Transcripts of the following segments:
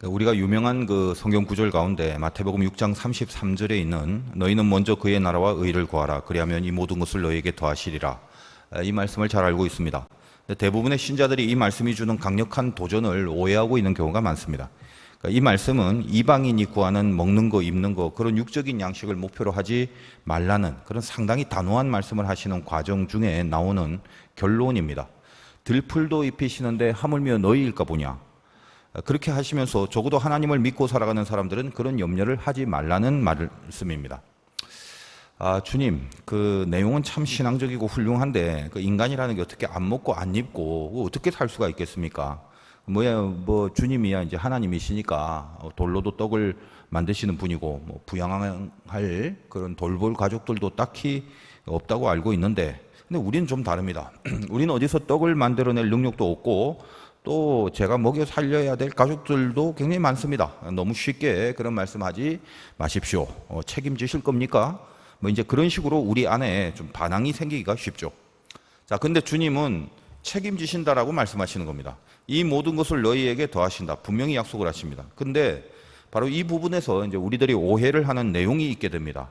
우리가 유명한 그 성경 구절 가운데 마태복음 6장 33절에 있는 너희는 먼저 그의 나라와 의를 구하라 그리하면 이 모든 것을 너희에게 더하시리라, 이 말씀을 잘 알고 있습니다. 대부분의 신자들이 이 말씀이 주는 강력한 도전을 오해하고 있는 경우가 많습니다. 이 말씀은 이방인이 구하는 먹는 거, 입는 거, 그런 육적인 양식을 목표로 하지 말라는 그런 상당히 단호한 말씀을 하시는 과정 중에 나오는 결론입니다. 들풀도 입히시는데 하물며 너희일까 보냐. 그렇게 하시면서 적어도 하나님을 믿고 살아가는 사람들은 그런 염려를 하지 말라는 말씀입니다. 주님, 그 내용은 참 신앙적이고 훌륭한데 그 인간이라는 게 어떻게 안 먹고 안 입고 어떻게 살 수가 있겠습니까? 뭐 주님이야 이제 하나님이시니까 돌로도 떡을 만드시는 분이고 뭐 부양할 그런 돌볼 가족들도 딱히 없다고 알고 있는데, 근데 우리는 좀 다릅니다. 우리는 어디서 떡을 만들어낼 능력도 없고 또 제가 먹여 살려야 될 가족들도 굉장히 많습니다. 너무 쉽게 그런 말씀하지 마십시오. 책임지실 겁니까? 뭐 이제 그런 식으로 우리 안에 좀 반항이 생기기가 쉽죠. 자, 근데 주님은 책임지신다라고 말씀하시는 겁니다. 이 모든 것을 너희에게 더하신다. 분명히 약속을 하십니다. 근데 바로 이 부분에서 이제 우리들이 오해를 하는 내용이 있게 됩니다.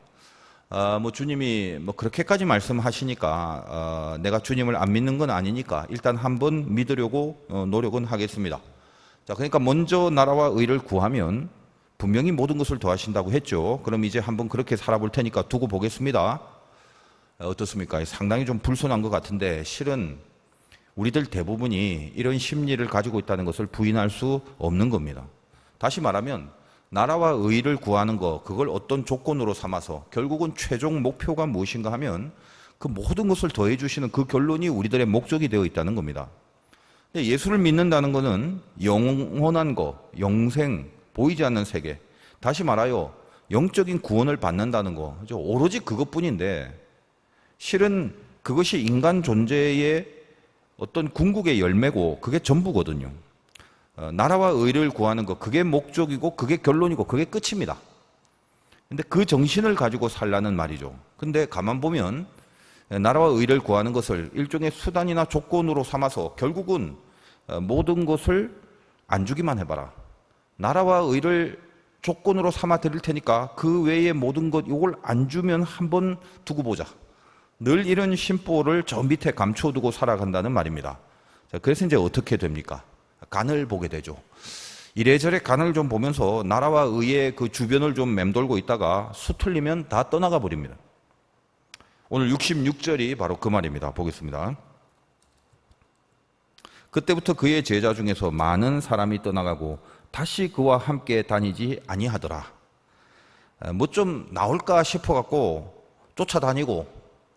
뭐 주님이 뭐 그렇게까지 말씀하시니까 내가 주님을 안 믿는 건 아니니까 일단 한번 믿으려고 노력은 하겠습니다. 자, 그러니까 먼저 나라와 의를 구하면 분명히 모든 것을 더하신다고 했죠. 그럼 이제 한번 그렇게 살아볼 테니까 두고 보겠습니다. 어떻습니까? 상당히 좀 불손한 것 같은데 실은 우리들 대부분이 이런 심리를 가지고 있다는 것을 부인할 수 없는 겁니다. 다시 말하면 나라와 의를 구하는 거, 그걸 어떤 조건으로 삼아서 결국은 최종 목표가 무엇인가 하면 그 모든 것을 더해 주시는 그 결론이 우리들의 목적이 되어 있다는 겁니다. 예수를 믿는다는 것은 영원한 거, 영생, 보이지 않는 세계, 다시 말하여 영적인 구원을 받는다는 거, 오로지 그것뿐인데 실은 그것이 인간 존재의 어떤 궁극의 열매고 그게 전부거든요. 나라와 의를 구하는 것, 그게 목적이고 그게 결론이고 그게 끝입니다. 근데 그 정신을 가지고 살라는 말이죠. 근데 가만 보면 나라와 의를 구하는 것을 일종의 수단이나 조건으로 삼아서 결국은 모든 것을 안 주기만 해봐라. 나라와 의를 조건으로 삼아 드릴 테니까 그 외의 모든 것 이걸 안 주면 한번 두고 보자. 늘 이런 심보를 저 밑에 감춰두고 살아간다는 말입니다. 자, 그래서 이제 어떻게 됩니까? 간을 보게 되죠. 이래저래 간을 좀 보면서 나라와 의의 그 주변을 좀 맴돌고 있다가 수틀리면 다 떠나가 버립니다. 오늘 66절이 바로 그 말입니다. 보겠습니다. 그때부터 그의 제자 중에서 많은 사람이 떠나가고 다시 그와 함께 다니지 아니하더라. 뭐 좀 나올까 싶어갖고 쫓아다니고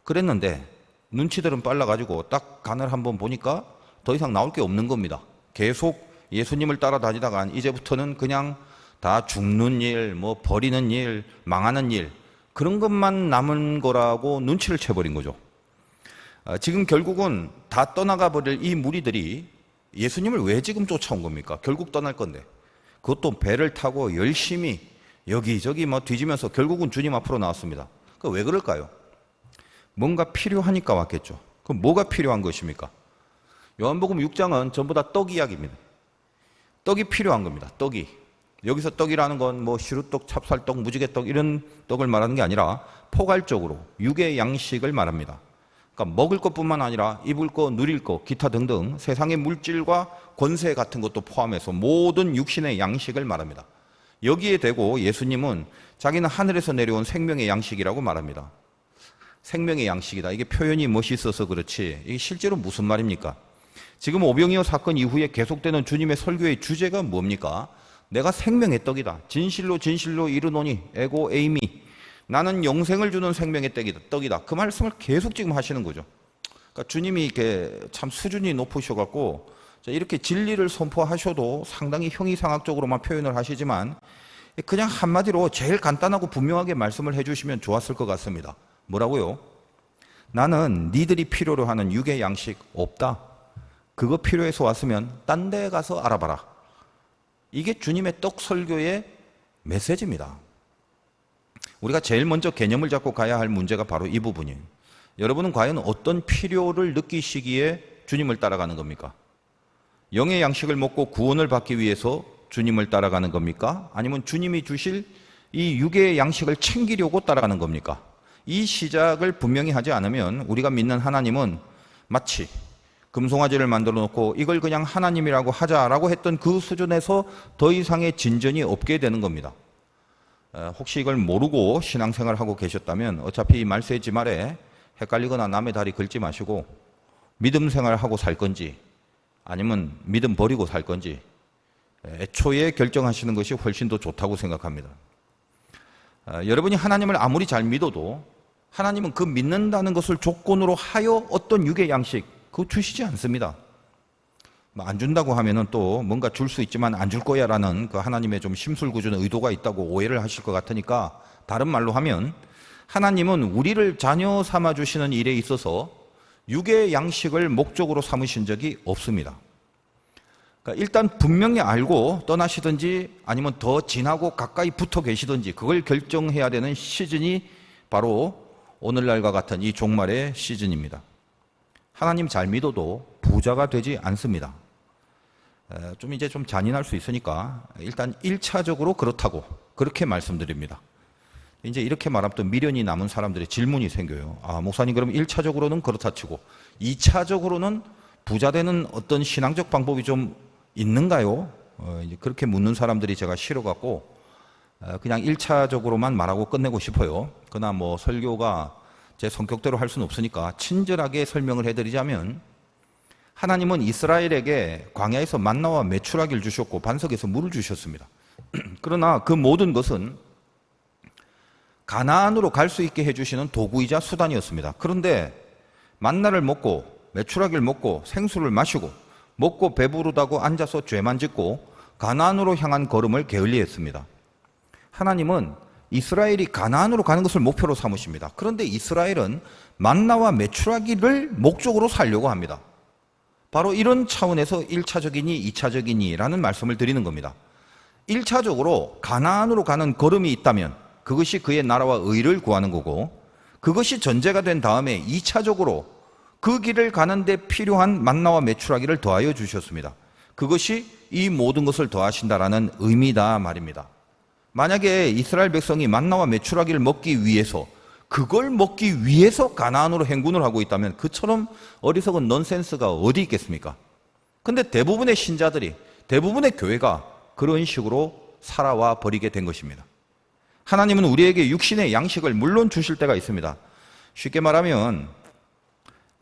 그랬는데 눈치들은 빨라가지고 딱 간을 한번 보니까 더 이상 나올 게 없는 겁니다. 계속 예수님을 따라다니다가 이제부터는 그냥 다 죽는 일, 뭐 버리는 일, 망하는 일, 그런 것만 남은 거라고 눈치를 채버린 거죠. 지금 결국은 다 떠나가 버릴 이 무리들이 예수님을 왜 지금 쫓아온 겁니까? 결국 떠날 건데. 그것도 배를 타고 열심히 여기저기 뭐 뒤지면서 결국은 주님 앞으로 나왔습니다. 왜 그럴까요? 뭔가 필요하니까 왔겠죠. 그럼 뭐가 필요한 것입니까? 요한복음 6장은 전부 다 떡 이야기입니다. 떡이 필요한 겁니다. 떡이. 여기서 떡이라는 건 뭐 시루떡, 찹쌀떡, 무지개떡 이런 떡을 말하는 게 아니라 포괄적으로 육의 양식을 말합니다. 그러니까 먹을 것뿐만 아니라 입을 거, 누릴 거, 기타 등등 세상의 물질과 권세 같은 것도 포함해서 모든 육신의 양식을 말합니다. 여기에 대고 예수님은 자기는 하늘에서 내려온 생명의 양식이라고 말합니다. 생명의 양식이다. 이게 표현이 멋있어서 그렇지 이게 실제로 무슨 말입니까? 지금 오병이어 사건 이후에 계속되는 주님의 설교의 주제가 뭡니까? 내가 생명의 떡이다. 진실로 진실로 이르노니 에고 에이미. 나는 영생을 주는 생명의 떡이다. 그 말씀을 계속 지금 하시는 거죠. 그러니까 주님이 이렇게 참 수준이 높으셔갖고 이렇게 진리를 선포하셔도 상당히 형이상학적으로만 표현을 하시지만 그냥 한마디로 제일 간단하고 분명하게 말씀을 해주시면 좋았을 것 같습니다. 뭐라고요? 나는 니들이 필요로 하는 육의 양식 없다. 그거 필요해서 왔으면 딴 데 가서 알아봐라. 이게 주님의 떡 설교의 메시지입니다. 우리가 제일 먼저 개념을 잡고 가야 할 문제가 바로 이 부분이에요. 여러분은 과연 어떤 필요를 느끼시기에 주님을 따라가는 겁니까? 영의 양식을 먹고 구원을 받기 위해서 주님을 따라가는 겁니까? 아니면 주님이 주실 이 육의 양식을 챙기려고 따라가는 겁니까? 이 시작을 분명히 하지 않으면 우리가 믿는 하나님은 마치 금송아지를 만들어 놓고 이걸 그냥 하나님이라고 하자라고 했던 그 수준에서 더 이상의 진전이 없게 되는 겁니다. 혹시 이걸 모르고 신앙생활을 하고 계셨다면 어차피 이 말세지 말에 헷갈리거나 남의 다리 긁지 마시고 믿음 생활하고 살 건지 아니면 믿음 버리고 살 건지 애초에 결정하시는 것이 훨씬 더 좋다고 생각합니다. 여러분이 하나님을 아무리 잘 믿어도 하나님은 그 믿는다는 것을 조건으로 하여 어떤 육의 양식 그거 주시지 않습니다. 안 준다고 하면은 또 뭔가 줄 수 있지만 안 줄 거야 라는 그 하나님의 좀 심술궂은 의도가 있다고 오해를 하실 것 같으니까 다른 말로 하면 하나님은 우리를 자녀 삼아 주시는 일에 있어서 육의 양식을 목적으로 삼으신 적이 없습니다. 그러니까 일단 분명히 알고 떠나시든지 아니면 더 지나고 가까이 붙어 계시든지 그걸 결정해야 되는 시즌이 바로 오늘날과 같은 이 종말의 시즌입니다. 하나님 잘 믿어도 부자가 되지 않습니다. 좀 이제 좀 잔인할 수 있으니까 일단 1차적으로 그렇다고 그렇게 말씀드립니다. 이제 이렇게 말하면 또 미련이 남은 사람들의 질문이 생겨요. 아, 목사님 그럼 1차적으로는 그렇다 치고 2차적으로는 부자 되는 어떤 신앙적 방법이 좀 있는가요? 이제 그렇게 묻는 사람들이 제가 싫어갖고 그냥 1차적으로만 말하고 끝내고 싶어요. 그러나 뭐 설교가 제 성격대로 할 수는 없으니까 친절하게 설명을 해드리자면 하나님은 이스라엘에게 광야에서 만나와 메추라기를 주셨고 반석에서 물을 주셨습니다. 그러나 그 모든 것은 가나안으로 갈 수 있게 해주시는 도구이자 수단이었습니다. 그런데 만나를 먹고 메추라기를 먹고 생수를 마시고 먹고 배부르다고 앉아서 죄만 짓고 가나안으로 향한 걸음을 게을리했습니다. 하나님은 이스라엘이 가나안으로 가는 것을 목표로 삼으십니다. 그런데 이스라엘은 만나와 메추라기를 목적으로 살려고 합니다. 바로 이런 차원에서 1차적이니 2차적이니 라는 말씀을 드리는 겁니다. 1차적으로 가나안으로 가는 걸음이 있다면 그것이 그의 나라와 의를 구하는 거고 그것이 전제가 된 다음에 2차적으로 그 길을 가는데 필요한 만나와 메추라기를 더하여 주셨습니다. 그것이 이 모든 것을 더하신다라는 의미다 말입니다. 만약에 이스라엘 백성이 만나와 메추라기를 먹기 위해서 그걸 먹기 위해서 가나안으로 행군을 하고 있다면 그처럼 어리석은 넌센스가 어디 있겠습니까? 근데 대부분의 신자들이 대부분의 교회가 그런 식으로 살아와 버리게 된 것입니다. 하나님은 우리에게 육신의 양식을 물론 주실 때가 있습니다. 쉽게 말하면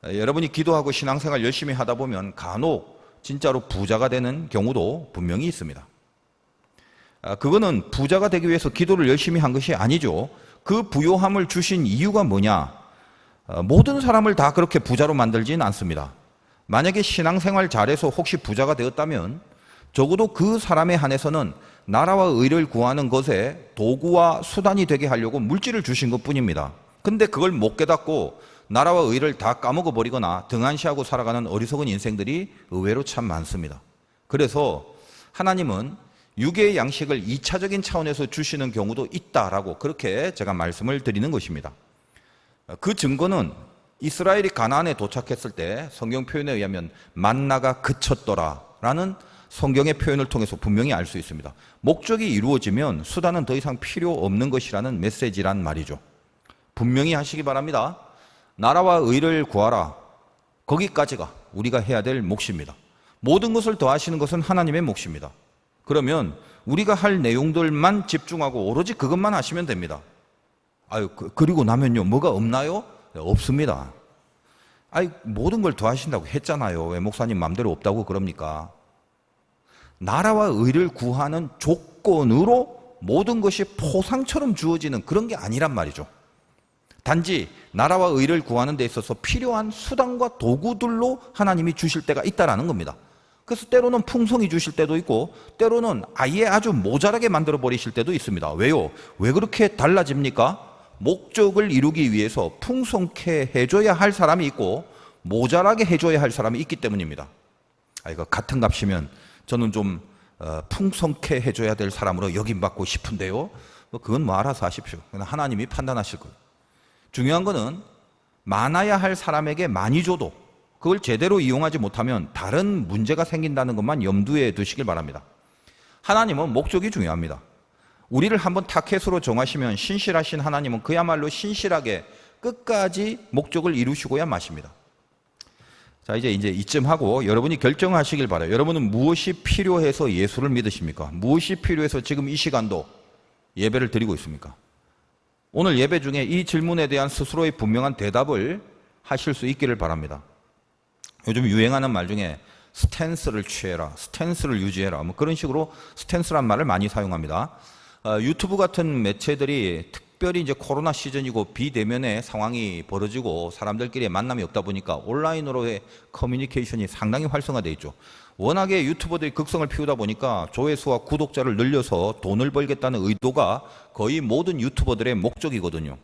여러분이 기도하고 신앙생활 열심히 하다 보면 간혹 진짜로 부자가 되는 경우도 분명히 있습니다. 그거는 부자가 되기 위해서 기도를 열심히 한 것이 아니죠. 그 부요함을 주신 이유가 뭐냐? 모든 사람을 다 그렇게 부자로 만들지는 않습니다. 만약에 신앙생활 잘해서 혹시 부자가 되었다면 적어도 그 사람에 한해서는 나라와 의를 구하는 것에 도구와 수단이 되게 하려고 물질을 주신 것뿐입니다. 근데 그걸 못 깨닫고 나라와 의를 다 까먹어 버리거나 등한시하고 살아가는 어리석은 인생들이 의외로 참 많습니다. 그래서 하나님은 육의 양식을 2차적인 차원에서 주시는 경우도 있다라고 그렇게 제가 말씀을 드리는 것입니다. 그 증거는 이스라엘이 가나안에 도착했을 때 성경 표현에 의하면 만나가 그쳤더라라는 성경의 표현을 통해서 분명히 알 수 있습니다. 목적이 이루어지면 수단은 더 이상 필요 없는 것이라는 메시지란 말이죠. 분명히 하시기 바랍니다. 나라와 의를 구하라. 거기까지가 우리가 해야 될 몫입니다. 모든 것을 더하시는 것은 하나님의 몫입니다. 그러면 우리가 할 내용들만 집중하고 오로지 그것만 하시면 됩니다. 그리고 나면요, 뭐가 없나요? 네, 없습니다. 모든 걸 더하신다고 했잖아요. 왜 목사님 마음대로 없다고 그럽니까? 나라와 의를 구하는 조건으로 모든 것이 포상처럼 주어지는 그런 게 아니란 말이죠. 단지 나라와 의를 구하는 데 있어서 필요한 수단과 도구들로 하나님이 주실 때가 있다라는 겁니다. 그래서 때로는 풍성히 주실 때도 있고 때로는 아예 아주 모자라게 만들어 버리실 때도 있습니다. 왜요? 왜 그렇게 달라집니까? 목적을 이루기 위해서 풍성케 해줘야 할 사람이 있고 모자라게 해줘야 할 사람이 있기 때문입니다. 이거 같은 값이면 저는 좀 풍성케 해줘야 될 사람으로 여김받고 싶은데요. 그건 알아서 하십시오. 하나님이 판단하실 거예요. 중요한 거는 많아야 할 사람에게 많이 줘도 그걸 제대로 이용하지 못하면 다른 문제가 생긴다는 것만 염두에 두시길 바랍니다. 하나님은 목적이 중요합니다. 우리를 한번 타켓으로 정하시면 신실하신 하나님은 그야말로 신실하게 끝까지 목적을 이루시고야 마십니다. 자, 이제 이쯤 하고 여러분이 결정하시길 바라요. 여러분은 무엇이 필요해서 예수를 믿으십니까? 무엇이 필요해서 지금 이 시간도 예배를 드리고 있습니까? 오늘 예배 중에 이 질문에 대한 스스로의 분명한 대답을 하실 수 있기를 바랍니다. 요즘 유행하는 말 중에 스탠스를 취해라, 스탠스를 유지해라, 뭐 그런 식으로 스탠스란 말을 많이 사용합니다. 유튜브 같은 매체들이 특별히 이제 코로나 시즌이고 비대면의 상황이 벌어지고 사람들끼리의 만남이 없다 보니까 온라인으로의 커뮤니케이션이 상당히 활성화되어 있죠. 워낙에 유튜버들이 극성을 피우다 보니까 조회수와 구독자를 늘려서 돈을 벌겠다는 의도가 거의 모든 유튜버들의 목적이거든요.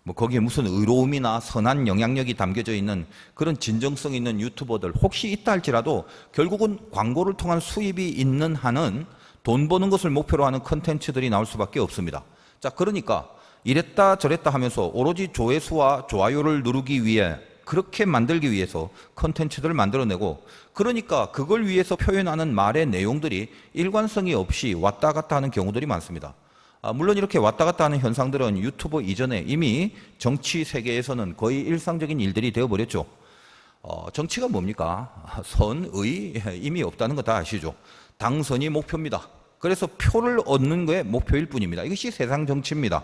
뭐 거기에 무슨 의로움이나 선한 영향력이 담겨져 있는 그런 진정성 있는 유튜버들 혹시 있다 할지라도 결국은 광고를 통한 수입이 있는 한은 돈 버는 것을 목표로 하는 컨텐츠들이 나올 수밖에 없습니다. 자, 그러니까 이랬다 저랬다 하면서 오로지 조회수와 좋아요를 누르기 위해 그렇게 만들기 위해서 컨텐츠들을 만들어내고, 그러니까 그걸 위해서 표현하는 말의 내용들이 일관성이 없이 왔다 갔다 하는 경우들이 많습니다. 물론 이렇게 왔다 갔다 하는 현상들은 유튜버 이전에 이미 정치 세계에서는 거의 일상적인 일들이 되어버렸죠. 정치가 뭡니까? 선의 이미 없다는 거 다 아시죠? 당선이 목표입니다. 그래서 표를 얻는 게 목표일 뿐입니다. 이것이 세상 정치입니다.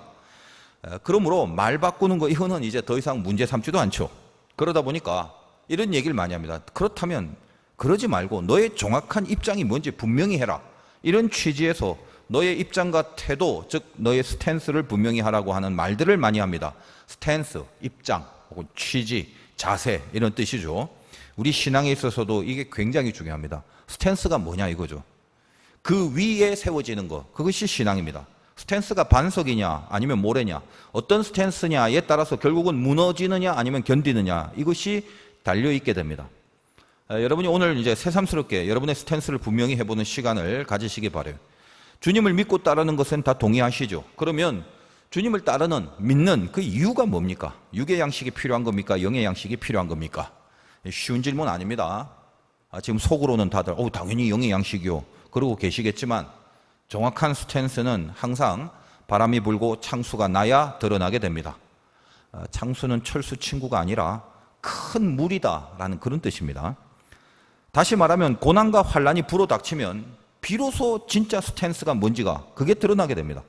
그러므로 말 바꾸는 거 이거는 이제 더 이상 문제 삼지도 않죠. 그러다 보니까 이런 얘기를 많이 합니다. 그렇다면 그러지 말고 너의 정확한 입장이 뭔지 분명히 해라. 이런 취지에서 너의 입장과 태도, 즉 너의 스탠스를 분명히 하라고 하는 말들을 많이 합니다. 스탠스, 입장, 혹은 취지, 자세 이런 뜻이죠. 우리 신앙에 있어서도 이게 굉장히 중요합니다. 스탠스가 뭐냐 이거죠. 그 위에 세워지는 것, 그것이 신앙입니다. 스탠스가 반석이냐 아니면 모래냐, 어떤 스탠스냐에 따라서 결국은 무너지느냐 아니면 견디느냐, 이것이 달려있게 됩니다. 여러분이 오늘 이제 새삼스럽게 여러분의 스탠스를 분명히 해보는 시간을 가지시기 바라요. 주님을 믿고 따르는 것은 다 동의하시죠? 그러면 주님을 따르는, 믿는 그 이유가 뭡니까? 육의 양식이 필요한 겁니까? 영의 양식이 필요한 겁니까? 쉬운 질문 아닙니다. 지금 속으로는 다들 당연히 영의 양식이요 그러고 계시겠지만, 정확한 스탠스는 항상 바람이 불고 창수가 나야 드러나게 됩니다. 창수는 철수 친구가 아니라 큰 물이다라는 그런 뜻입니다. 다시 말하면 고난과 환란이 불어닥치면 비로소 진짜 스탠스가 뭔지가 그게 드러나게 됩니다.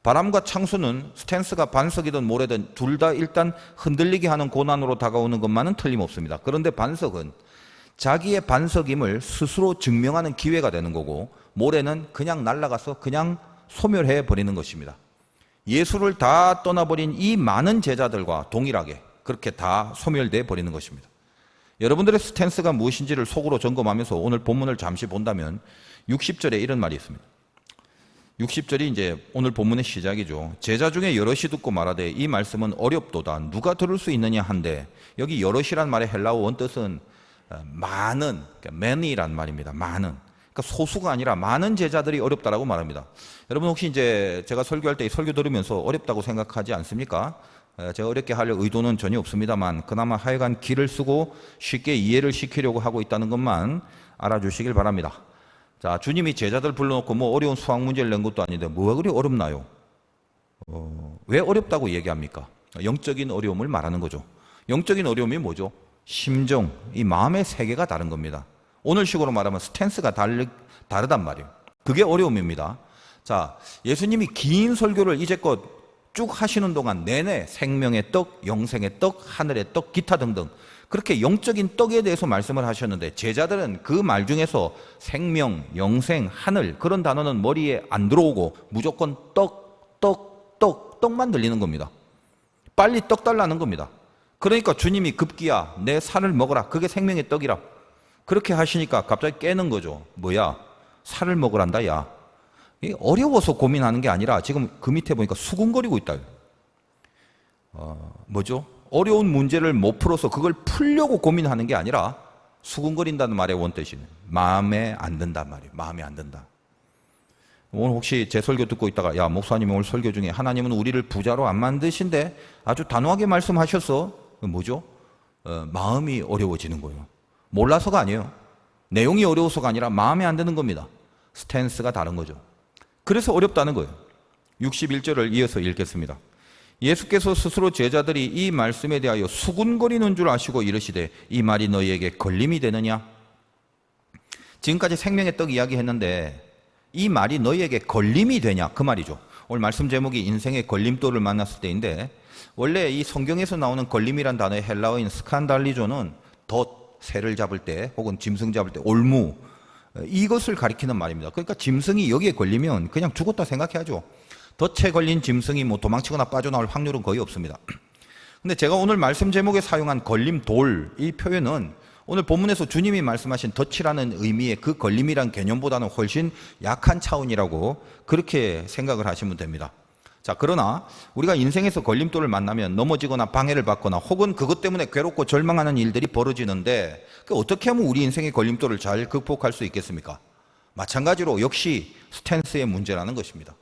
바람과 창수는 스탠스가 반석이든 모래든 둘 다 일단 흔들리게 하는 고난으로 다가오는 것만은 틀림없습니다. 그런데 반석은 자기의 반석임을 스스로 증명하는 기회가 되는 거고, 모래는 그냥 날아가서 그냥 소멸해 버리는 것입니다. 예수를 다 떠나버린 이 많은 제자들과 동일하게 그렇게 다 소멸돼 버리는 것입니다. 여러분들의 스탠스가 무엇인지를 속으로 점검하면서 오늘 본문을 잠시 본다면 60절에 이런 말이 있습니다. 60절이 이제 오늘 본문의 시작이죠. 제자 중에 여럿이 듣고 말하되 이 말씀은 어렵도다 누가 들을 수 있느냐 한데, 여기 여럿이란 말의 헬라어 원뜻은 많은, 그러니까 many란 말입니다. 많은, 그러니까 소수가 아니라 많은 제자들이 어렵다라고 말합니다. 여러분 혹시 이제 제가 설교할 때 이 설교 들으면서 어렵다고 생각하지 않습니까? 제가 어렵게 하려 의도는 전혀 없습니다만 그나마 하여간 기를 쓰고 쉽게 이해를 시키려고 하고 있다는 것만 알아주시길 바랍니다. 자, 주님이 제자들 불러놓고 뭐 어려운 수학 문제를 낸 것도 아닌데 뭐가 그리 어렵나요? 왜 어렵다고 얘기합니까? 영적인 어려움을 말하는 거죠. 영적인 어려움이 뭐죠? 심정, 이 마음의 세계가 다른 겁니다. 오늘 식으로 말하면 스탠스가 다르단 말이에요. 그게 어려움입니다. 자, 예수님이 긴 설교를 이제껏 쭉 하시는 동안 내내 생명의 떡, 영생의 떡, 하늘의 떡, 기타 등등 그렇게 영적인 떡에 대해서 말씀을 하셨는데, 제자들은 그 말 중에서 생명, 영생, 하늘 그런 단어는 머리에 안 들어오고 무조건 떡만 들리는 겁니다. 빨리 떡 달라는 겁니다. 그러니까 주님이 급기야 내 살을 먹어라, 그게 생명의 떡이라 그렇게 하시니까 갑자기 깨는 거죠. 뭐야? 살을 먹으란다 야. 어려워서 고민하는 게 아니라 지금 그 밑에 보니까 수군거리고 있다. 뭐죠? 어려운 문제를 못 풀어서 그걸 풀려고 고민하는 게 아니라 수군거린다는 말의 원뜻이네. 마음에 안 든단 말이에요. 마음에 안 든다. 오늘 혹시 제 설교 듣고 있다가 야 목사님 오늘 설교 중에 하나님은 우리를 부자로 안 만드신데 아주 단호하게 말씀하셨어. 뭐죠? 마음이 어려워지는 거예요. 몰라서가 아니에요. 내용이 어려워서가 아니라 마음에 안 드는 겁니다. 스탠스가 다른 거죠. 그래서 어렵다는 거예요. 61절을 이어서 읽겠습니다. 예수께서 스스로 제자들이 이 말씀에 대하여 수군거리는 줄 아시고 이르시되 이 말이 너희에게 걸림이 되느냐? 지금까지 생명의 떡 이야기했는데 이 말이 너희에게 걸림이 되냐? 그 말이죠. 오늘 말씀 제목이 인생의 걸림돌을 만났을 때인데 원래 이 성경에서 나오는 걸림이란 단어의 헬라어인 스칸달리조는 덫, 새를 잡을 때 혹은 짐승 잡을 때 올무 이것을 가리키는 말입니다. 그러니까 짐승이 여기에 걸리면 그냥 죽었다 생각해야죠. 덫에 걸린 짐승이 뭐 도망치거나 빠져나올 확률은 거의 없습니다. 근데 제가 오늘 말씀 제목에 사용한 걸림돌 이 표현은 오늘 본문에서 주님이 말씀하신 덫이라는 의미의 그 걸림이란 개념보다는 훨씬 약한 차원이라고 그렇게 생각을 하시면 됩니다. 자, 그러나 우리가 인생에서 걸림돌을 만나면 넘어지거나 방해를 받거나 혹은 그것 때문에 괴롭고 절망하는 일들이 벌어지는데 어떻게 하면 우리 인생의 걸림돌을 잘 극복할 수 있겠습니까? 마찬가지로 역시 스탠스의 문제라는 것입니다.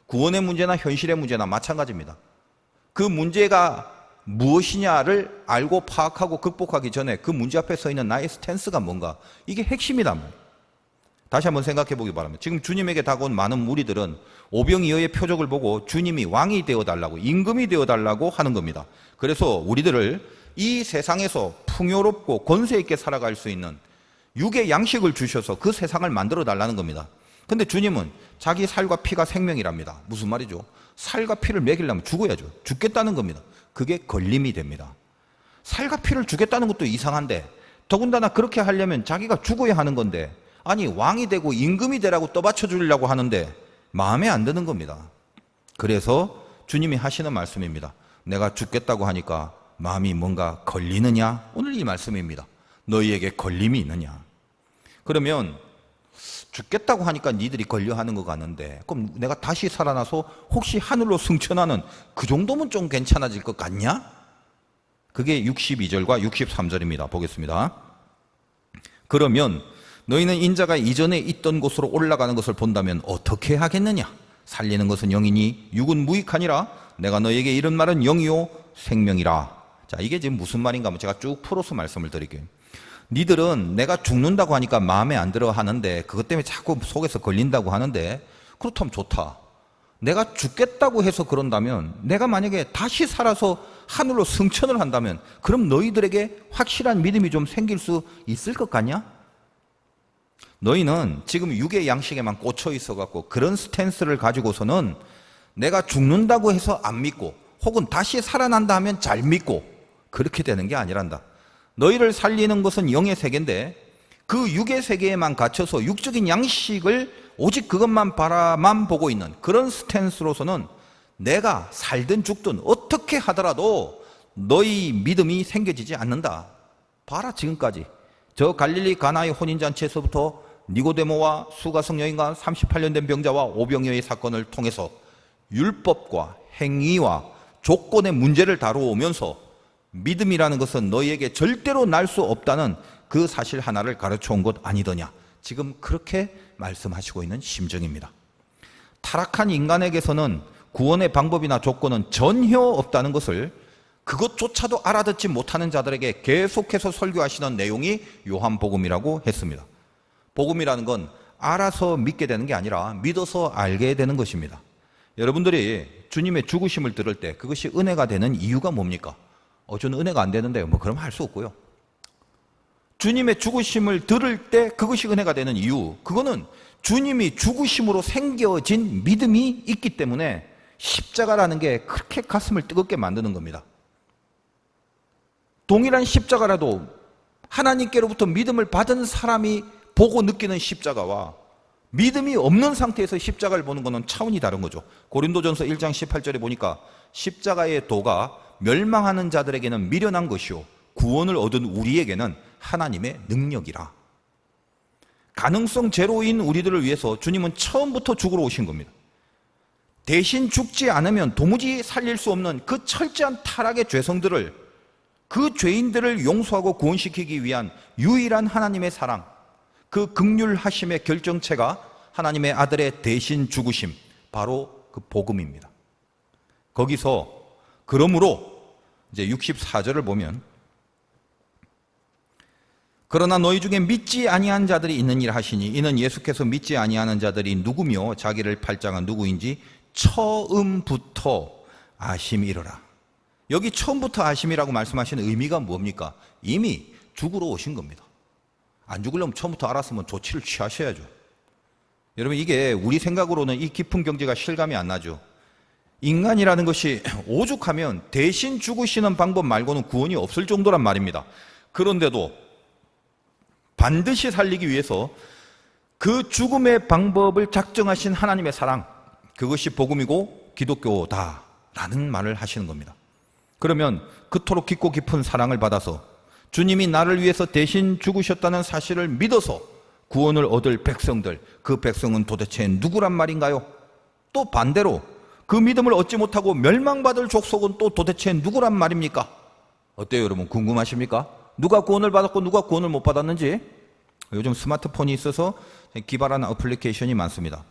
구원의 문제나 현실의 문제나 마찬가지입니다. 그 문제가 무엇이냐를 알고 파악하고 극복하기 전에 그 문제 앞에 서 있는 나의 스탠스가 뭔가 이게 핵심이다. 다시 한번 생각해 보기 바랍니다. 지금 주님에게 다가온 많은 무리들은 오병이어의 표적을 보고 주님이 왕이 되어달라고 임금이 되어달라고 하는 겁니다. 그래서 우리들을 이 세상에서 풍요롭고 권세 있게 살아갈 수 있는 육의 양식을 주셔서 그 세상을 만들어 달라는 겁니다. 근데 주님은 자기 살과 피가 생명이랍니다. 무슨 말이죠? 살과 피를 먹이려면 죽어야죠. 죽겠다는 겁니다. 그게 걸림이 됩니다. 살과 피를 주겠다는 것도 이상한데 더군다나 그렇게 하려면 자기가 죽어야 하는 건데 아니 왕이 되고 임금이 되라고 떠받쳐 주려고 하는데 마음에 안 드는 겁니다. 그래서 주님이 하시는 말씀입니다. 내가 죽겠다고 하니까 마음이 뭔가 걸리느냐? 오늘 이 말씀입니다. 너희에게 걸림이 있느냐? 그러면 죽겠다고 하니까 니들이 걸려하는 것 같는데 그럼 내가 다시 살아나서 혹시 하늘로 승천하는 그 정도면 좀 괜찮아질 것 같냐? 그게 62절과 63절입니다. 보겠습니다. 그러면 너희는 인자가 이전에 있던 곳으로 올라가는 것을 본다면 어떻게 하겠느냐? 살리는 것은 영이니 육은 무익하니라. 내가 너희에게 이런 말은 영이요 생명이라. 자, 이게 지금 무슨 말인가 하면 제가 쭉 풀어서 말씀을 드릴게요. 니들은 내가 죽는다고 하니까 마음에 안 들어 하는데 그것 때문에 자꾸 속에서 걸린다고 하는데 그렇다면 좋다. 내가 죽겠다고 해서 그런다면 내가 만약에 다시 살아서 하늘로 승천을 한다면 그럼 너희들에게 확실한 믿음이 좀 생길 수 있을 것 같냐? 너희는 지금 육의 양식에만 꽂혀 있어갖고 그런 스탠스를 가지고서는 내가 죽는다고 해서 안 믿고 혹은 다시 살아난다 하면 잘 믿고 그렇게 되는 게 아니란다. 너희를 살리는 것은 영의 세계인데 그 육의 세계에만 갇혀서 육적인 양식을 오직 그것만 바라만 보고 있는 그런 스탠스로서는 내가 살든 죽든 어떻게 하더라도 너희 믿음이 생겨지지 않는다. 봐라 지금까지 저 갈릴리 가나의 혼인잔치에서부터 니고데모와 수가성 여인과 38년 된 병자와 오병이어의 사건을 통해서 율법과 행위와 조건의 문제를 다루어오면서 믿음이라는 것은 너희에게 절대로 날 수 없다는 그 사실 하나를 가르쳐 온 것 아니더냐. 지금 그렇게 말씀하시고 있는 심정입니다. 타락한 인간에게서는 구원의 방법이나 조건은 전혀 없다는 것을 그것조차도 알아듣지 못하는 자들에게 계속해서 설교하시는 내용이 요한복음이라고 했습니다. 복음이라는 건 알아서 믿게 되는 게 아니라 믿어서 알게 되는 것입니다. 여러분들이 주님의 죽으심을 들을 때 그것이 은혜가 되는 이유가 뭡니까? 저는 은혜가 안 되는데 그럼 할 수 없고요. 주님의 죽으심을 들을 때 그것이 은혜가 되는 이유, 그거는 주님이 죽으심으로 생겨진 믿음이 있기 때문에 십자가라는 게 그렇게 가슴을 뜨겁게 만드는 겁니다. 동일한 십자가라도 하나님께로부터 믿음을 받은 사람이 보고 느끼는 십자가와 믿음이 없는 상태에서 십자가를 보는 것은 차원이 다른 거죠. 고린도전서 1장 18절에 보니까 십자가의 도가 멸망하는 자들에게는 미련한 것이요 구원을 얻은 우리에게는 하나님의 능력이라. 가능성 제로인 우리들을 위해서 주님은 처음부터 죽으러 오신 겁니다. 대신 죽지 않으면 도무지 살릴 수 없는 그 철저한 타락의 죄성들을, 그 죄인들을 용서하고 구원시키기 위한 유일한 하나님의 사랑, 그 긍휼하심의 결정체가 하나님의 아들의 대신 죽으심, 바로 그 복음입니다. 거기서 그러므로 이제 64절을 보면 그러나 너희 중에 믿지 아니한 자들이 있느니라 하시니 이는 예수께서 믿지 아니하는 자들이 누구며 자기를 팔 자가 누구인지 처음부터 아심이로라. 여기 처음부터 아심이라고 말씀하시는 의미가 뭡니까? 이미 죽으러 오신 겁니다. 안 죽으려면 처음부터 알았으면 조치를 취하셔야죠. 여러분, 이게 우리 생각으로는 이 깊은 경지가 실감이 안 나죠. 인간이라는 것이 오죽하면 대신 죽으시는 방법 말고는 구원이 없을 정도란 말입니다. 그런데도 반드시 살리기 위해서 그 죽음의 방법을 작정하신 하나님의 사랑, 그것이 복음이고 기독교다라는 말을 하시는 겁니다. 그러면 그토록 깊고 깊은 사랑을 받아서 주님이 나를 위해서 대신 죽으셨다는 사실을 믿어서 구원을 얻을 백성들, 그 백성은 도대체 누구란 말인가요? 또 반대로 그 믿음을 얻지 못하고 멸망받을 족속은 또 도대체 누구란 말입니까? 어때요, 여러분? 궁금하십니까? 누가 구원을 받았고 누가 구원을 못 받았는지? 요즘 스마트폰이 있어서 기발한 어플리케이션이 많습니다.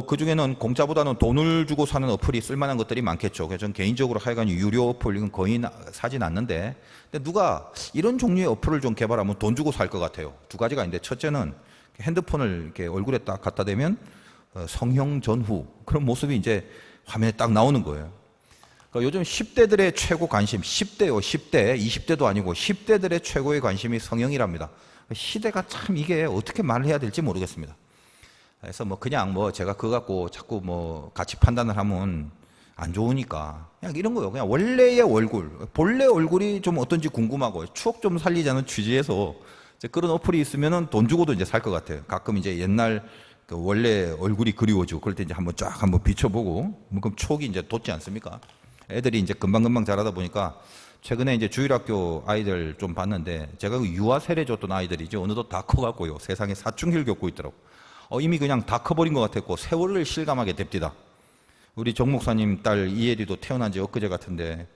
그 중에는 공짜보다는 돈을 주고 사는 어플이 쓸만한 것들이 많겠죠. 그래서 저는 개인적으로 하여간 유료 어플 이건 거의 사진 않는데, 근데 누가 이런 종류의 어플을 좀 개발하면 돈 주고 살 것 같아요. 두 가지가 있는데, 첫째는 핸드폰을 이렇게 얼굴에 딱 갖다 대면 성형 전후 그런 모습이 이제 화면에 딱 나오는 거예요. 그러니까 요즘 10대들의 최고 관심, 10대요, 10대, 20대도 아니고 10대들의 최고의 관심이 성형이랍니다. 시대가 참 이게 어떻게 말을 해야 될지 모르겠습니다. 그래서 그냥 제가 그거 갖고 자꾸 같이 판단을 하면 안 좋으니까 그냥 이런 거요. 그냥 원래의 얼굴, 본래 얼굴이 좀 어떤지 궁금하고 추억 좀 살리자는 취지에서 이제 그런 어플이 있으면은 돈 주고도 이제 살 것 같아요. 가끔 이제 옛날 그 원래 얼굴이 그리워지고 그럴 때 이제 한번 쫙 한번 비춰보고 그럼 추억이 이제 돋지 않습니까? 애들이 이제 금방금방 자라다 보니까 최근에 이제 주일학교 아이들 좀 봤는데 제가 유아 세례 줬던 아이들이죠. 어느덧 다 커갖고요. 세상에 사춘기를 겪고 있더라고. 이미 그냥 다 커버린 것 같았고 세월을 실감하게 됩니다. 우리 정 목사님 딸 이혜리도 태어난 지 엊그제 같은데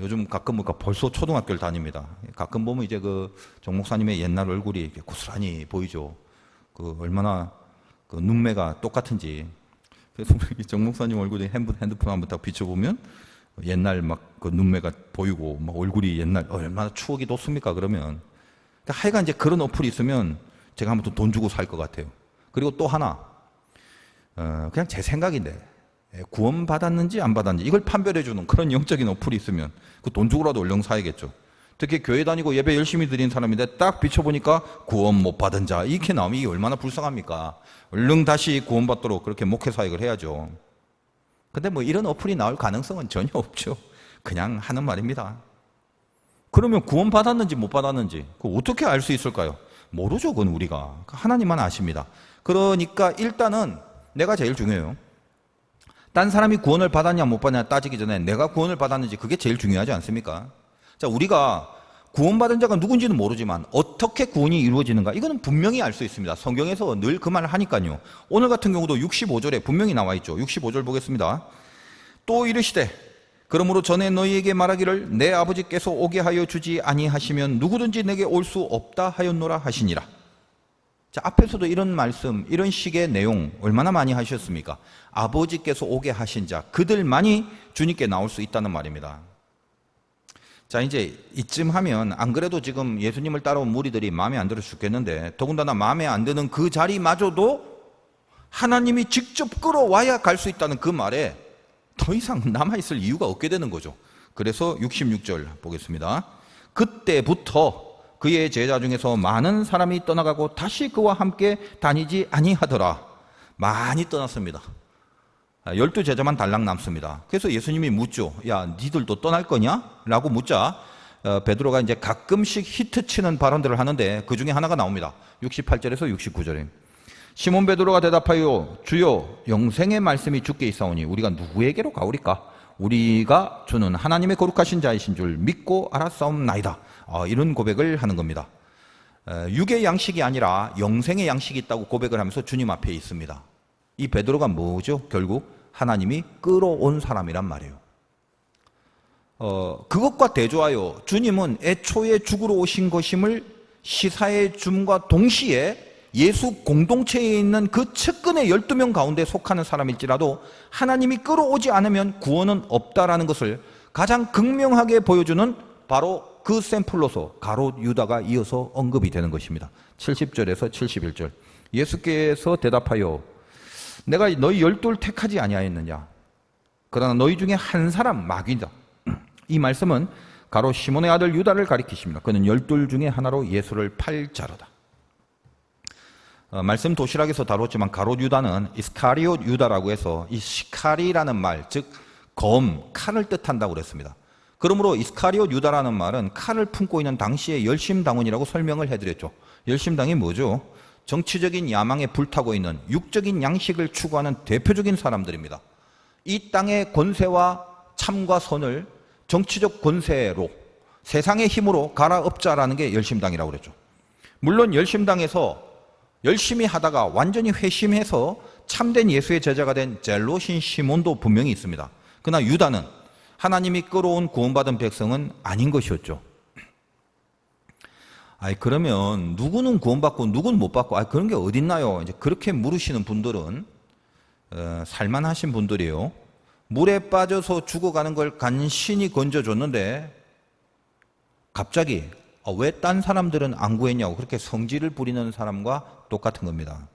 요즘 가끔 벌써 초등학교를 다닙니다. 가끔 보면 이제 그 정 목사님의 옛날 얼굴이 이렇게 고스란히 보이죠. 그 얼마나 그 눈매가 똑같은지. 그래서 우리 정 목사님 얼굴에 핸드폰 한번 딱 비춰보면 옛날 그 눈매가 보이고 얼굴이 옛날 얼마나 추억이 돋습니까? 그러면 하여간 이제 그런 어플이 있으면 제가 한번 돈 주고 살 것 같아요. 그리고 또 하나, 그냥 제 생각인데, 구원 받았는지 안 받았는지 이걸 판별해주는 그런 영적인 어플이 있으면 그 돈 주고라도 얼른 사야겠죠. 특히 교회 다니고 예배 열심히 드린 사람인데 딱 비춰보니까 구원 못 받은 자, 이렇게 나오면 이게 얼마나 불쌍합니까? 얼른 다시 구원 받도록 그렇게 목회 사역을 해야죠. 근데 이런 어플이 나올 가능성은 전혀 없죠. 그냥 하는 말입니다. 그러면 구원 받았는지 못 받았는지 그거 어떻게 알 수 있을까요? 모르죠. 그건 우리가. 하나님만 아십니다. 그러니까 일단은 내가 제일 중요해요. 딴 사람이 구원을 받았냐 못 받았냐 따지기 전에 내가 구원을 받았는지 그게 제일 중요하지 않습니까? 자, 우리가 구원받은 자가 누군지는 모르지만 어떻게 구원이 이루어지는가 이거는 분명히 알 수 있습니다. 성경에서 늘 그 말을 하니까요. 오늘 같은 경우도 65절에 분명히 나와 있죠. 65절 보겠습니다. 또 이르시되 그러므로 전에 너희에게 말하기를 내 아버지께서 오게 하여 주지 아니하시면 누구든지 내게 올 수 없다 하였노라 하시니라. 자, 앞에서도 이런 말씀, 이런 식의 내용 얼마나 많이 하셨습니까? 아버지께서 오게 하신 자, 그들만이 주님께 나올 수 있다는 말입니다. 자, 이제 이쯤 하면 안 그래도 지금 예수님을 따라온 무리들이 마음에 안 들어 죽겠는데 더군다나 마음에 안 드는 그 자리마저도 하나님이 직접 끌어와야 갈 수 있다는 그 말에 더 이상 남아있을 이유가 없게 되는 거죠. 그래서 66절 보겠습니다. 그때부터 그의 제자 중에서 많은 사람이 떠나가고 다시 그와 함께 다니지 아니하더라. 많이 떠났습니다. 12제자만 달랑 남습니다. 그래서 예수님이 묻죠. 야, 니들도 떠날 거냐? 라고 묻자 베드로가 이제 가끔씩 히트치는 발언들을 하는데 그 중에 하나가 나옵니다. 68절에서 69절에 시몬 베드로가 대답하여 주여 영생의 말씀이 주께 있사오니 우리가 누구에게로 가오리까? 우리가 주는 하나님의 거룩하신 자이신 줄 믿고 알았사옵나이다. 이런 고백을 하는 겁니다. 육의 양식이 아니라 영생의 양식이 있다고 고백을 하면서 주님 앞에 있습니다. 이 베드로가 뭐죠? 결국 하나님이 끌어온 사람이란 말이에요. 그것과 대조하여 주님은 애초에 죽으러 오신 것임을 시사해 줌과 동시에 예수 공동체에 있는 그 측근의 12명 가운데 속하는 사람일지라도 하나님이 끌어오지 않으면 구원은 없다라는 것을 가장 극명하게 보여주는 바로 그 샘플로서 가롯 유다가 이어서 언급이 되는 것입니다. 70절에서 71절. 예수께서 대답하여 내가 너희 12를 택하지 아니하였느냐? 그러나 너희 중에 한 사람 마귀다. 이 말씀은 가롯 시몬의 아들 유다를 가리키십니다. 그는 12 중에 하나로 예수를 팔 자로다. 말씀 도시락에서 다뤘지만 가롯 유다는 이스카리옷 유다라고 해서 이 시카리라는 말, 즉 검, 칼을 뜻한다고 그랬습니다. 그러므로 이스카리옷 유다라는 말은 칼을 품고 있는 당시의 열심당원이라고 설명을 해드렸죠. 열심당이 뭐죠? 정치적인 야망에 불타고 있는 육적인 양식을 추구하는 대표적인 사람들입니다. 이 땅의 권세와 참과 선을 정치적 권세로, 세상의 힘으로 갈아엎자라는 게 열심당이라고 그랬죠. 물론 열심당에서 열심히 하다가 완전히 회심해서 참된 예수의 제자가 된 젤로신 시몬도 분명히 있습니다. 그러나 유다는 하나님이 끌어온 구원받은 백성은 아닌 것이었죠. 그러면 누구는 구원받고 누구는 못 받고 그런 게 어딨나요? 이제 그렇게 물으시는 분들은 살만하신 분들이에요. 물에 빠져서 죽어가는 걸 간신히 건져줬는데 갑자기 왜 딴 사람들은 안 구했냐고 그렇게 성질을 부리는 사람과 똑같은 겁니다.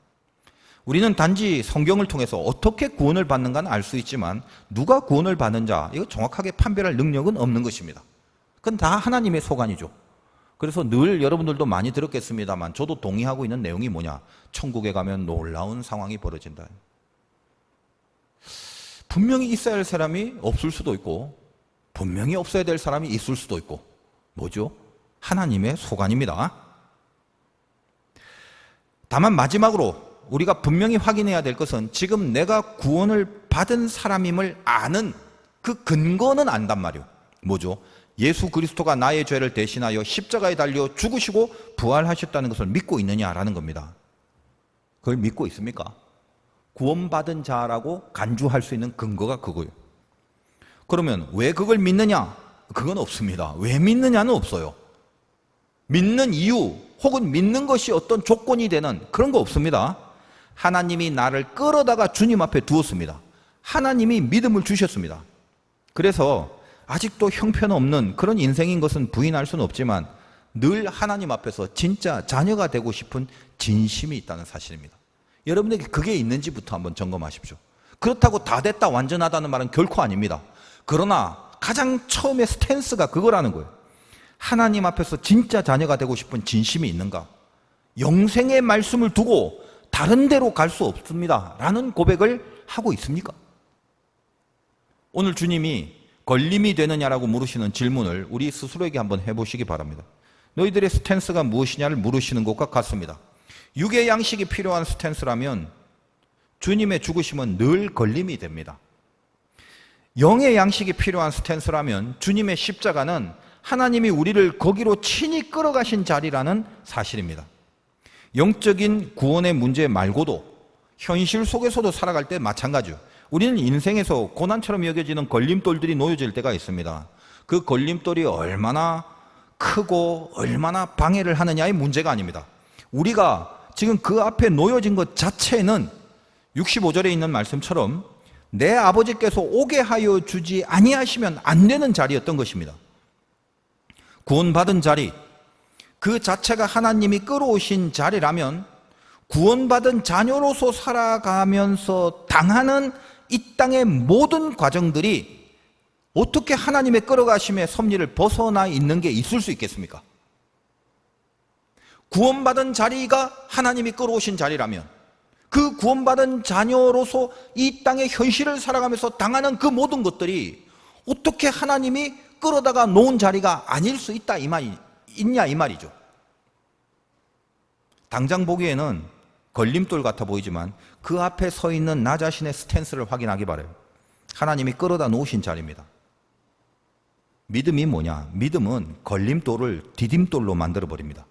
우리는 단지 성경을 통해서 어떻게 구원을 받는가는 알 수 있지만 누가 구원을 받는 자, 이거 정확하게 판별할 능력은 없는 것입니다. 그건 다 하나님의 소관이죠. 그래서 늘 여러분들도 많이 들었겠습니다만 저도 동의하고 있는 내용이 뭐냐? 천국에 가면 놀라운 상황이 벌어진다. 분명히 있어야 할 사람이 없을 수도 있고 분명히 없어야 될 사람이 있을 수도 있고 뭐죠? 하나님의 소관입니다. 다만 마지막으로 우리가 분명히 확인해야 될 것은 지금 내가 구원을 받은 사람임을 아는 그 근거는 안단 말이에요. 뭐죠? 예수 그리스도가 나의 죄를 대신하여 십자가에 달려 죽으시고 부활하셨다는 것을 믿고 있느냐라는 겁니다. 그걸 믿고 있습니까? 구원받은 자라고 간주할 수 있는 근거가 그거예요. 그러면 왜 그걸 믿느냐? 그건 없습니다. 왜 믿느냐는 없어요. 믿는 이유 혹은 믿는 것이 어떤 조건이 되는 그런 거 없습니다. 하나님이 나를 끌어다가 주님 앞에 두었습니다. 하나님이 믿음을 주셨습니다. 그래서 아직도 형편없는 그런 인생인 것은 부인할 수는 없지만 늘 하나님 앞에서 진짜 자녀가 되고 싶은 진심이 있다는 사실입니다. 여러분에게 그게 있는지부터 한번 점검하십시오. 그렇다고 다 됐다 완전하다는 말은 결코 아닙니다. 그러나 가장 처음에 스탠스가 그거라는 거예요. 하나님 앞에서 진짜 자녀가 되고 싶은 진심이 있는가? 영생의 말씀을 두고 다른 데로 갈 수 없습니다 라는 고백을 하고 있습니까? 오늘 주님이 걸림이 되느냐라고 물으시는 질문을 우리 스스로에게 한번 해보시기 바랍니다. 너희들의 스탠스가 무엇이냐를 물으시는 것과 같습니다. 육의 양식이 필요한 스탠스라면 주님의 죽으심은 늘 걸림이 됩니다. 영의 양식이 필요한 스탠스라면 주님의 십자가는 하나님이 우리를 거기로 친히 끌어가신 자리라는 사실입니다. 영적인 구원의 문제 말고도 현실 속에서도 살아갈 때 마찬가지요. 우리는 인생에서 고난처럼 여겨지는 걸림돌들이 놓여질 때가 있습니다. 그 걸림돌이 얼마나 크고 얼마나 방해를 하느냐의 문제가 아닙니다. 우리가 지금 그 앞에 놓여진 것 자체는 65절에 있는 말씀처럼 내 아버지께서 오게 하여 주지 아니하시면 안 되는 자리였던 것입니다. 구원받은 자리, 그 자체가 하나님이 끌어오신 자리라면 구원받은 자녀로서 살아가면서 당하는 이 땅의 모든 과정들이 어떻게 하나님의 끌어가심의 섭리를 벗어나 있는 게 있을 수 있겠습니까? 구원받은 자리가 하나님이 끌어오신 자리라면 그 구원받은 자녀로서 이 땅의 현실을 살아가면서 당하는 그 모든 것들이 어떻게 하나님이 끌어다가 놓은 자리가 아닐 수 있다 있냐 이 말이죠. 당장 보기에는 걸림돌 같아 보이지만 그 앞에 서 있는 나 자신의 스탠스를 확인하기 바라요. 하나님이 끌어다 놓으신 자리입니다. 믿음이 뭐냐? 믿음은 걸림돌을 디딤돌로 만들어 버립니다.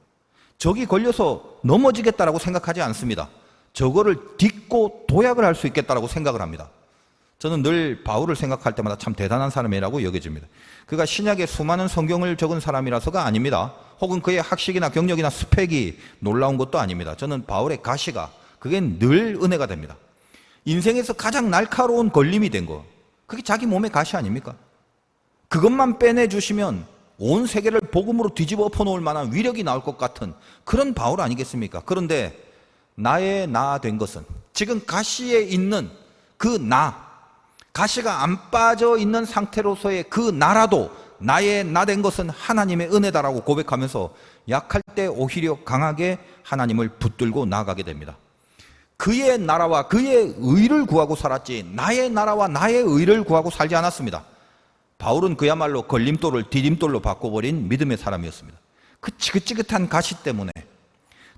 저기 걸려서 넘어지겠다라고 생각하지 않습니다. 저거를 딛고 도약을 할 수 있겠다라고 생각을 합니다. 저는 늘 바울을 생각할 때마다 참 대단한 사람이라고 여겨집니다. 그가 신약에 수많은 성경을 적은 사람이라서가 아닙니다. 혹은 그의 학식이나 경력이나 스펙이 놀라운 것도 아닙니다. 저는 바울의 가시가 그게 늘 은혜가 됩니다. 인생에서 가장 날카로운 걸림이 된 거, 그게 자기 몸의 가시 아닙니까? 그것만 빼내주시면 온 세계를 복음으로 뒤집어 엎어놓을 만한 위력이 나올 것 같은 그런 바울 아니겠습니까? 그런데 나의 나 된 것은, 지금 가시에 있는 그 나, 가시가 안 빠져 있는 상태로서의 그 나라도 나의 나 된 것은 하나님의 은혜다라고 고백하면서 약할 때 오히려 강하게 하나님을 붙들고 나아가게 됩니다. 그의 나라와 그의 의를 구하고 살았지 나의 나라와 나의 의를 구하고 살지 않았습니다. 바울은 그야말로 걸림돌을 디딤돌로 바꿔버린 믿음의 사람이었습니다. 그 지긋지긋한 가시 때문에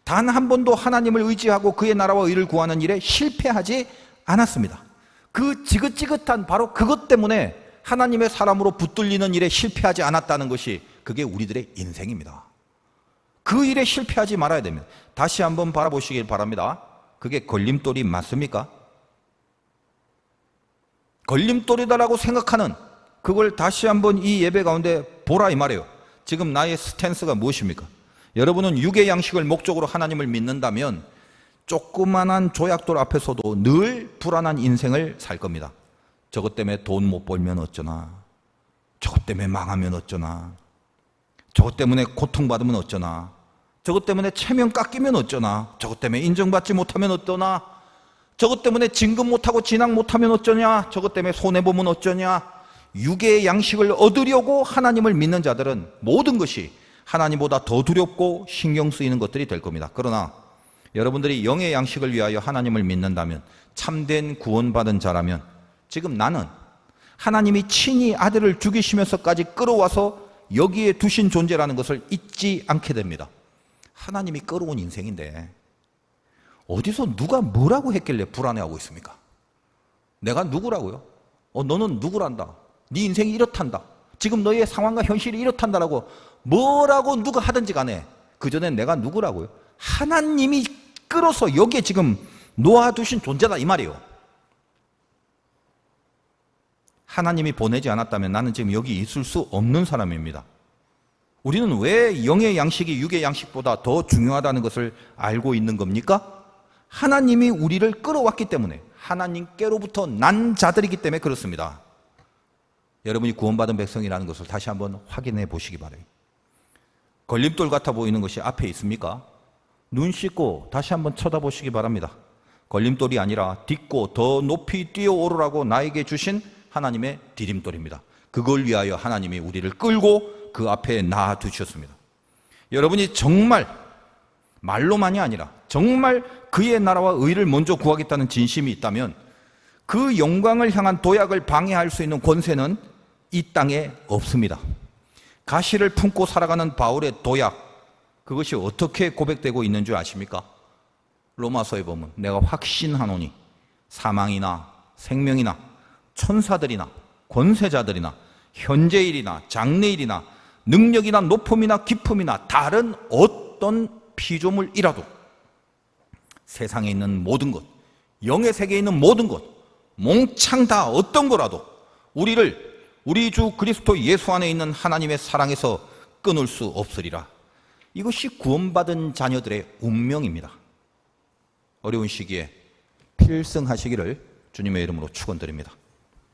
단 한 번도 하나님을 의지하고 그의 나라와 의를 구하는 일에 실패하지 않았습니다. 그 지긋지긋한 바로 그것 때문에 하나님의 사람으로 붙들리는 일에 실패하지 않았다는 것이 그게 우리들의 인생입니다. 그 일에 실패하지 말아야 됩니다. 다시 한번 바라보시길 바랍니다. 그게 걸림돌이 맞습니까? 걸림돌이다라고 생각하는 그걸 다시 한번 이 예배 가운데 보라 이 말이에요. 지금 나의 스탠스가 무엇입니까? 여러분은 육의 양식을 목적으로 하나님을 믿는다면 조그만한 조약돌 앞에서도 늘 불안한 인생을 살 겁니다. 저것 때문에 돈 못 벌면 어쩌나, 저것 때문에 망하면 어쩌나, 저것 때문에 고통받으면 어쩌나, 저것 때문에 체면 깎이면 어쩌나, 저것 때문에 인정받지 못하면 어떠나, 저것 때문에 진급 못하고 진학 못하면 어쩌냐, 저것 때문에 손해보면 어쩌냐. 육의 양식을 얻으려고 하나님을 믿는 자들은 모든 것이 하나님보다 더 두렵고 신경 쓰이는 것들이 될 겁니다. 그러나 여러분들이 영의 양식을 위하여 하나님을 믿는다면, 참된 구원받은 자라면, 지금 나는 하나님이 친히 아들을 죽이시면서까지 끌어와서 여기에 두신 존재라는 것을 잊지 않게 됩니다. 하나님이 끌어온 인생인데 어디서 누가 뭐라고 했길래 불안해하고 있습니까? 내가 누구라고요? 너는 누구란다. 네 인생이 이렇단다. 지금 너의 상황과 현실이 이렇단다라고 뭐라고 누가 하든지 간에 그전엔 내가 누구라고요? 하나님이 끌어서 여기에 지금 놓아두신 존재다 이 말이에요. 하나님이 보내지 않았다면 나는 지금 여기 있을 수 없는 사람입니다. 우리는 왜 영의 양식이 육의 양식보다 더 중요하다는 것을 알고 있는 겁니까? 하나님이 우리를 끌어왔기 때문에, 하나님께로부터 난 자들이기 때문에 그렇습니다. 여러분이 구원받은 백성이라는 것을 다시 한번 확인해 보시기 바랍니다. 걸림돌 같아 보이는 것이 앞에 있습니까? 눈 씻고 다시 한번 쳐다보시기 바랍니다. 걸림돌이 아니라 딛고 더 높이 뛰어오르라고 나에게 주신 하나님의 디딤돌입니다. 그걸 위하여 하나님이 우리를 끌고 그 앞에 놔두셨습니다. 여러분이 정말 말로만이 아니라 정말 그의 나라와 의를 먼저 구하겠다는 진심이 있다면 그 영광을 향한 도약을 방해할 수 있는 권세는 이 땅에 없습니다. 가시를 품고 살아가는 바울의 도약, 그것이 어떻게 고백되고 있는 줄 아십니까? 로마서에 보면 내가 확신하노니 사망이나 생명이나 천사들이나 권세자들이나 현재일이나 장래일이나 능력이나 높음이나 깊음이나 다른 어떤 피조물이라도 세상에 있는 모든 것, 영의 세계에 있는 모든 것, 몽창 다 어떤 거라도 우리를 우리 주 그리스도 예수 안에 있는 하나님의 사랑에서 끊을 수 없으리라. 이것이 구원받은 자녀들의 운명입니다. 어려운 시기에 필승하시기를 주님의 이름으로 축원드립니다.